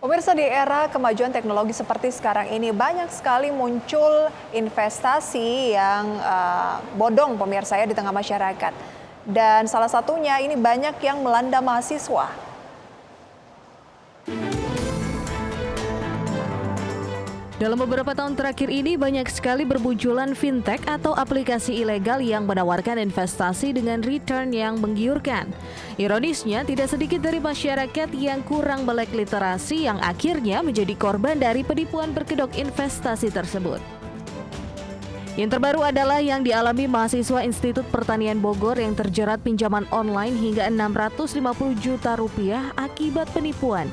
Pemirsa, di era kemajuan teknologi seperti sekarang ini banyak sekali muncul investasi yang bodong pemirsa ya di tengah masyarakat. Dan salah satunya ini banyak yang melanda mahasiswa. Dalam beberapa tahun terakhir ini banyak sekali bermunculan fintech atau aplikasi ilegal yang menawarkan investasi dengan return yang menggiurkan. Ironisnya, tidak sedikit dari masyarakat yang kurang melek literasi yang akhirnya menjadi korban dari penipuan berkedok investasi tersebut. Yang terbaru adalah yang dialami mahasiswa Institut Pertanian Bogor yang terjerat pinjaman online hingga 650 juta rupiah akibat penipuan.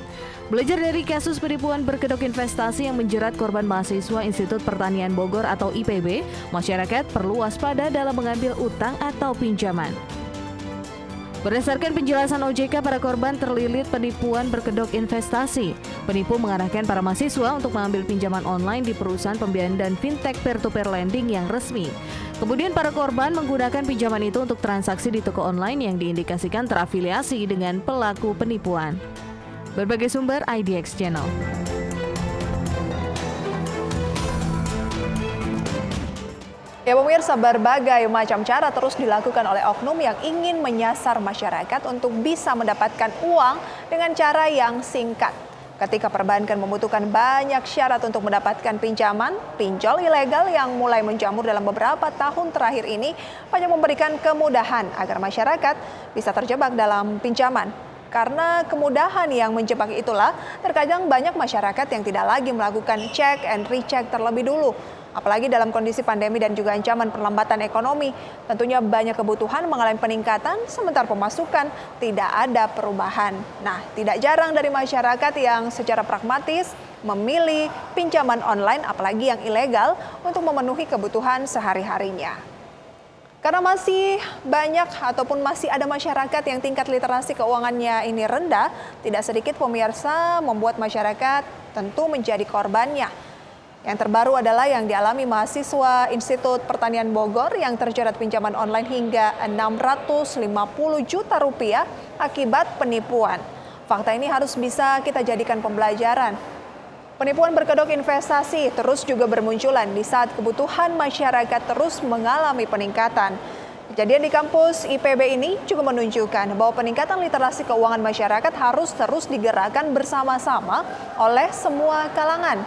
Belajar dari kasus penipuan berkedok investasi yang menjerat korban mahasiswa Institut Pertanian Bogor atau IPB, masyarakat perlu waspada dalam mengambil utang atau pinjaman. Berdasarkan penjelasan OJK, para korban terlilit penipuan berkedok investasi. Penipu mengarahkan para mahasiswa untuk mengambil pinjaman online di perusahaan pembiayaan dan fintech peer-to-peer lending yang resmi. Kemudian para korban menggunakan pinjaman itu untuk transaksi di toko online yang diindikasikan terafiliasi dengan pelaku penipuan. Berbagai sumber IDX Channel. Ya pemirsa, berbagai macam cara terus dilakukan oleh oknum yang ingin menyasar masyarakat untuk bisa mendapatkan uang dengan cara yang singkat. Ketika perbankan membutuhkan banyak syarat untuk mendapatkan pinjaman, pinjol ilegal yang mulai menjamur dalam beberapa tahun terakhir ini banyak memberikan kemudahan agar masyarakat bisa terjebak dalam pinjaman. Karena kemudahan yang menjebak itulah, terkadang banyak masyarakat yang tidak lagi melakukan cek and recheck terlebih dulu. Apalagi dalam kondisi pandemi dan juga ancaman perlambatan ekonomi, tentunya banyak kebutuhan mengalami peningkatan, sementara pemasukan tidak ada perubahan. Nah, tidak jarang dari masyarakat yang secara pragmatis memilih pinjaman online, apalagi yang ilegal, untuk memenuhi kebutuhan sehari-harinya. Karena masih banyak ataupun masih ada masyarakat yang tingkat literasi keuangannya ini rendah, tidak sedikit pemirsa membuat masyarakat tentu menjadi korbannya. Yang terbaru adalah yang dialami mahasiswa Institut Pertanian Bogor yang terjerat pinjaman online hingga 650 juta rupiah akibat penipuan. Fakta ini harus bisa kita jadikan pembelajaran. Penipuan berkedok investasi terus juga bermunculan di saat kebutuhan masyarakat terus mengalami peningkatan. Kejadian di kampus IPB ini juga menunjukkan bahwa peningkatan literasi keuangan masyarakat harus terus digerakkan bersama-sama oleh semua kalangan.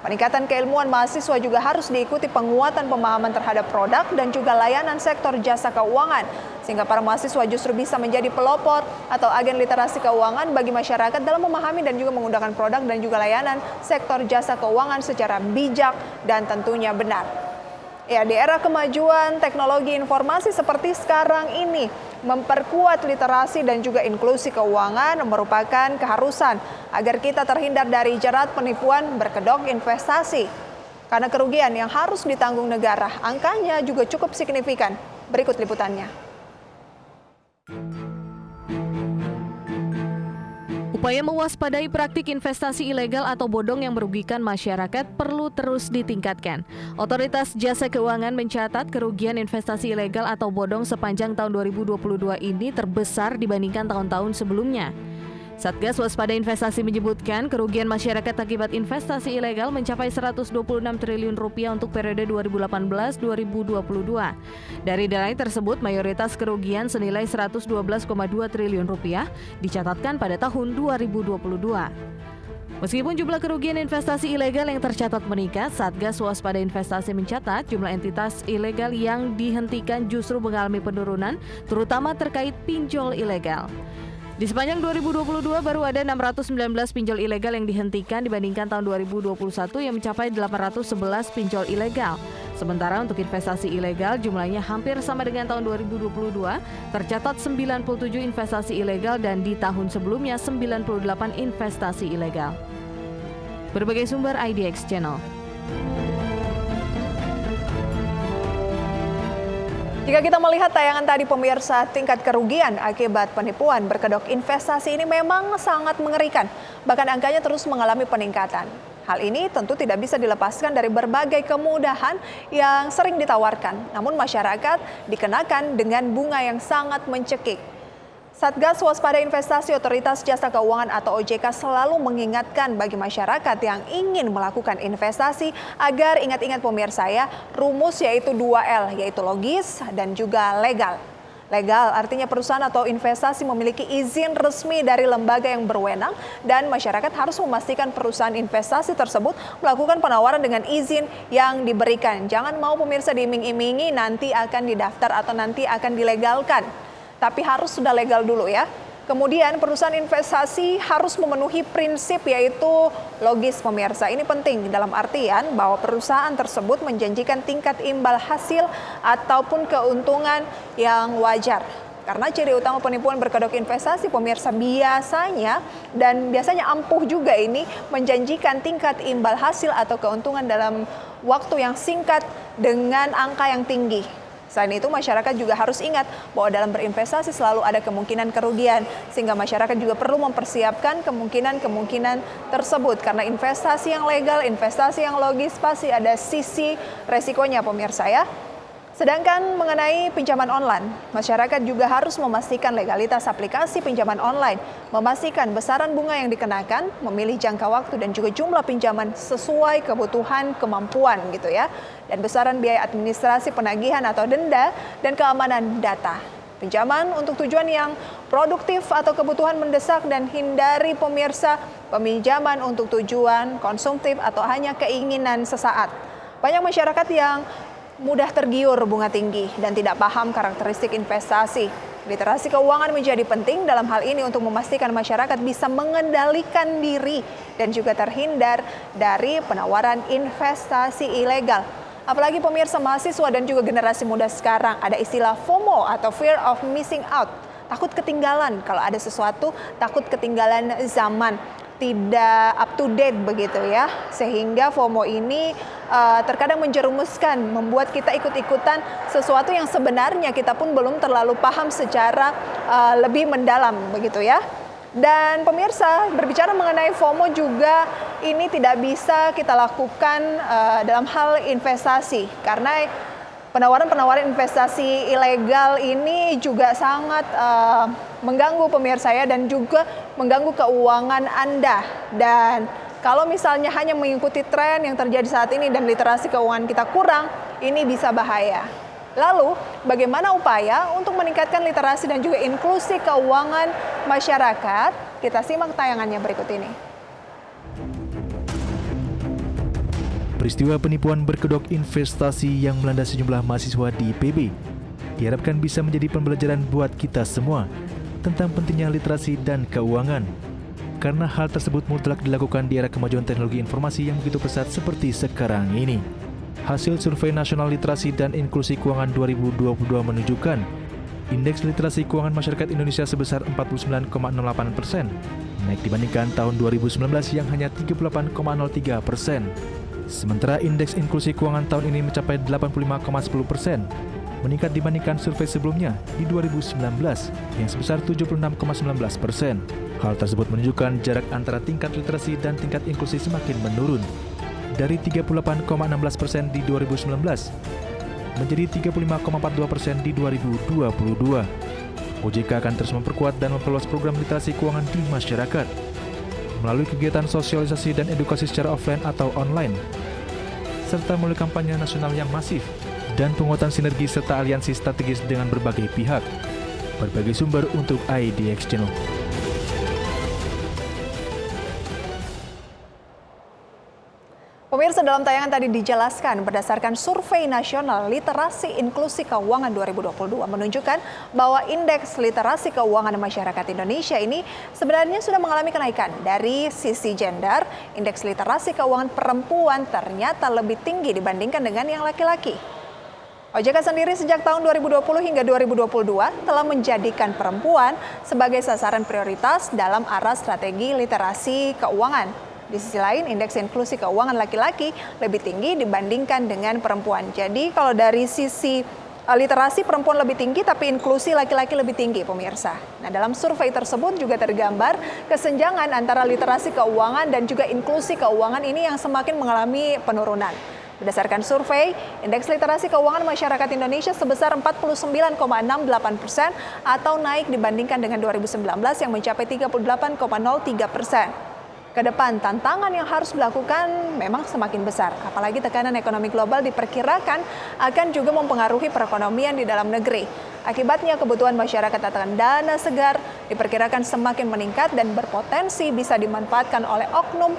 Peningkatan keilmuan mahasiswa juga harus diikuti penguatan pemahaman terhadap produk dan juga layanan sektor jasa keuangan, sehingga para mahasiswa justru bisa menjadi pelopor atau agen literasi keuangan bagi masyarakat dalam memahami dan juga menggunakan produk dan juga layanan sektor jasa keuangan secara bijak dan tentunya benar. Ya, di era kemajuan teknologi informasi seperti sekarang ini, memperkuat literasi dan juga inklusi keuangan merupakan keharusan agar kita terhindar dari jerat penipuan berkedok investasi. Karena kerugian yang harus ditanggung negara, angkanya juga cukup signifikan. Berikut liputannya. Upaya mewaspadai praktik investasi ilegal atau bodong yang merugikan masyarakat perlu terus ditingkatkan. Otoritas Jasa Keuangan mencatat kerugian investasi ilegal atau bodong sepanjang tahun 2022 ini terbesar dibandingkan tahun-tahun sebelumnya. Satgas Waspada Investasi menyebutkan kerugian masyarakat akibat investasi ilegal mencapai 126 triliun rupiah untuk periode 2018-2022. Dari dana tersebut, mayoritas kerugian senilai 112,2 triliun rupiah dicatatkan pada tahun 2022. Meskipun jumlah kerugian investasi ilegal yang tercatat meningkat, Satgas Waspada Investasi mencatat jumlah entitas ilegal yang dihentikan justru mengalami penurunan, terutama terkait pinjol ilegal. Di sepanjang 2022 baru ada 619 pinjol ilegal yang dihentikan dibandingkan tahun 2021 yang mencapai 811 pinjol ilegal. Sementara untuk investasi ilegal jumlahnya hampir sama dengan tahun 2022, tercatat 97 investasi ilegal dan di tahun sebelumnya 98 investasi ilegal. Berbagai sumber IDX Channel. Jika kita melihat tayangan tadi pemirsa, tingkat kerugian akibat penipuan berkedok investasi ini memang sangat mengerikan. Bahkan angkanya terus mengalami peningkatan. Hal ini tentu tidak bisa dilepaskan dari berbagai kemudahan yang sering ditawarkan. Namun masyarakat dikenakan dengan bunga yang sangat mencekik. Satgas Waspada Investasi Otoritas Jasa Keuangan atau OJK selalu mengingatkan bagi masyarakat yang ingin melakukan investasi agar ingat-ingat pemirsa ya, rumus yaitu 2L, yaitu logis dan juga legal. Legal artinya perusahaan atau investasi memiliki izin resmi dari lembaga yang berwenang dan masyarakat harus memastikan perusahaan investasi tersebut melakukan penawaran dengan izin yang diberikan. Jangan mau pemirsa diiming-imingi nanti akan didaftar atau nanti akan dilegalkan. Tapi harus sudah legal dulu ya. Kemudian perusahaan investasi harus memenuhi prinsip yaitu logis pemirsa. Ini penting dalam artian bahwa perusahaan tersebut menjanjikan tingkat imbal hasil ataupun keuntungan yang wajar. Karena ciri utama penipuan berkedok investasi pemirsa biasanya ampuh juga ini menjanjikan tingkat imbal hasil atau keuntungan dalam waktu yang singkat dengan angka yang tinggi. Selain itu, masyarakat juga harus ingat bahwa dalam berinvestasi selalu ada kemungkinan kerugian, sehingga masyarakat juga perlu mempersiapkan kemungkinan-kemungkinan tersebut. Karena investasi yang legal, investasi yang logis, pasti ada sisi resikonya pemirsa ya. Sedangkan mengenai pinjaman online, masyarakat juga harus memastikan legalitas aplikasi pinjaman online, memastikan besaran bunga yang dikenakan, memilih jangka waktu dan juga jumlah pinjaman sesuai kebutuhan kemampuan gitu ya, dan besaran biaya administrasi penagihan atau denda dan keamanan data. Pinjaman untuk tujuan yang produktif atau kebutuhan mendesak dan hindari pemirsa peminjaman untuk tujuan konsumtif atau hanya keinginan sesaat. Banyak masyarakat yang mudah tergiur bunga tinggi dan tidak paham karakteristik investasi. Literasi keuangan menjadi penting dalam hal ini untuk memastikan masyarakat bisa mengendalikan diri dan juga terhindar dari penawaran investasi ilegal. Apalagi pemirsa mahasiswa dan juga generasi muda sekarang ada istilah FOMO atau Fear of Missing Out. Takut ketinggalan, kalau ada sesuatu takut ketinggalan zaman, tidak up to date begitu ya, sehingga FOMO ini terkadang menjerumuskan, membuat kita ikut-ikutan sesuatu yang sebenarnya kita pun belum terlalu paham secara lebih mendalam begitu ya. Dan pemirsa, berbicara mengenai FOMO juga ini tidak bisa kita lakukan dalam hal investasi, karena penawaran-penawaran investasi ilegal ini juga sangat mengganggu pemirsa ya, dan juga mengganggu keuangan Anda. Dan kalau misalnya hanya mengikuti tren yang terjadi saat ini dan literasi keuangan kita kurang, ini bisa bahaya. Lalu, bagaimana upaya untuk meningkatkan literasi dan juga inklusi keuangan masyarakat? Kita simak tayangannya berikut ini. Peristiwa penipuan berkedok investasi yang melanda sejumlah mahasiswa di IPB diharapkan bisa menjadi pembelajaran buat kita semua tentang pentingnya literasi dan keuangan. Karena hal tersebut mutlak dilakukan di era kemajuan teknologi informasi yang begitu pesat seperti sekarang ini. Hasil Survei Nasional Literasi dan Inklusi Keuangan 2022 menunjukkan indeks literasi keuangan masyarakat Indonesia sebesar 49,08%, naik dibandingkan tahun 2019 yang hanya 38,03%. Sementara indeks inklusi keuangan tahun ini mencapai 85,10%, meningkat dibandingkan survei sebelumnya di 2019 yang sebesar 76,19%. Hal tersebut menunjukkan jarak antara tingkat literasi dan tingkat inklusi semakin menurun. Dari 38,16% di 2019 menjadi 35,42% di 2022. OJK akan terus memperkuat dan memperluas program literasi keuangan di masyarakat melalui kegiatan sosialisasi dan edukasi secara offline atau online, serta melalui kampanye nasional yang masif dan penguatan sinergi serta aliansi strategis dengan berbagai pihak. Berbagai sumber untuk IDX Channel. Pemirsa, dalam tayangan tadi dijelaskan berdasarkan Survei Nasional Literasi Inklusi Keuangan 2022 menunjukkan bahwa indeks literasi keuangan masyarakat Indonesia ini sebenarnya sudah mengalami kenaikan. Dari sisi gender, indeks literasi keuangan perempuan ternyata lebih tinggi dibandingkan dengan yang laki-laki. OJK sendiri sejak tahun 2020 hingga 2022 telah menjadikan perempuan sebagai sasaran prioritas dalam arah strategi literasi keuangan. Di sisi lain, indeks inklusi keuangan laki-laki lebih tinggi dibandingkan dengan perempuan. Jadi kalau dari sisi literasi perempuan lebih tinggi, tapi inklusi laki-laki lebih tinggi, pemirsa. Nah, dalam survei tersebut juga tergambar kesenjangan antara literasi keuangan dan juga inklusi keuangan ini yang semakin mengalami penurunan. Berdasarkan survei, indeks literasi keuangan masyarakat Indonesia sebesar 49,68% atau naik dibandingkan dengan 2019 yang mencapai 38,03%. Kedepan, tantangan yang harus dilakukan memang semakin besar, apalagi tekanan ekonomi global diperkirakan akan juga mempengaruhi perekonomian di dalam negeri. Akibatnya, kebutuhan masyarakat akan dana segar diperkirakan semakin meningkat dan berpotensi bisa dimanfaatkan oleh oknum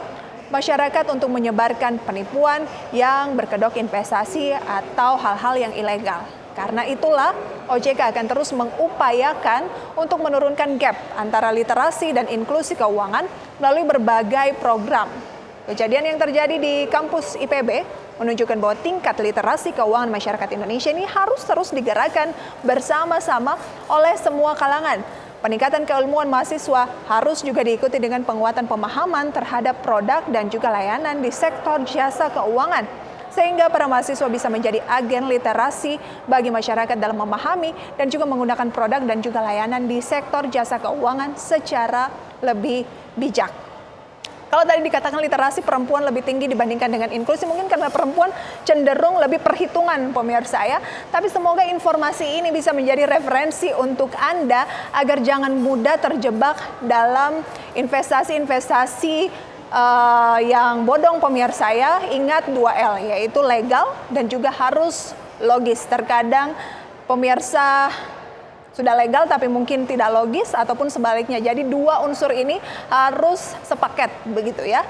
masyarakat untuk menyebarkan penipuan yang berkedok investasi atau hal-hal yang ilegal. Karena itulah, OJK akan terus mengupayakan untuk menurunkan gap antara literasi dan inklusi keuangan melalui berbagai program. Kejadian yang terjadi di kampus IPB menunjukkan bahwa tingkat literasi keuangan masyarakat Indonesia ini harus terus digerakkan bersama-sama oleh semua kalangan. Peningkatan keilmuan mahasiswa harus juga diikuti dengan penguatan pemahaman terhadap produk dan juga layanan di sektor jasa keuangan, sehingga para mahasiswa bisa menjadi agen literasi bagi masyarakat dalam memahami dan juga menggunakan produk dan juga layanan di sektor jasa keuangan secara lebih bijak. Kalau tadi dikatakan literasi perempuan lebih tinggi dibandingkan dengan inklusi, mungkin karena perempuan cenderung lebih perhitungan, pemirsa ya. Tapi semoga informasi ini bisa menjadi referensi untuk Anda agar jangan mudah terjebak dalam investasi-investasi yang bodong, pemirsa ya. Ingat 2L, yaitu legal dan juga harus logis. Terkadang pemirsa sudah legal tapi mungkin tidak logis ataupun sebaliknya. Jadi dua unsur ini harus sepaket begitu ya.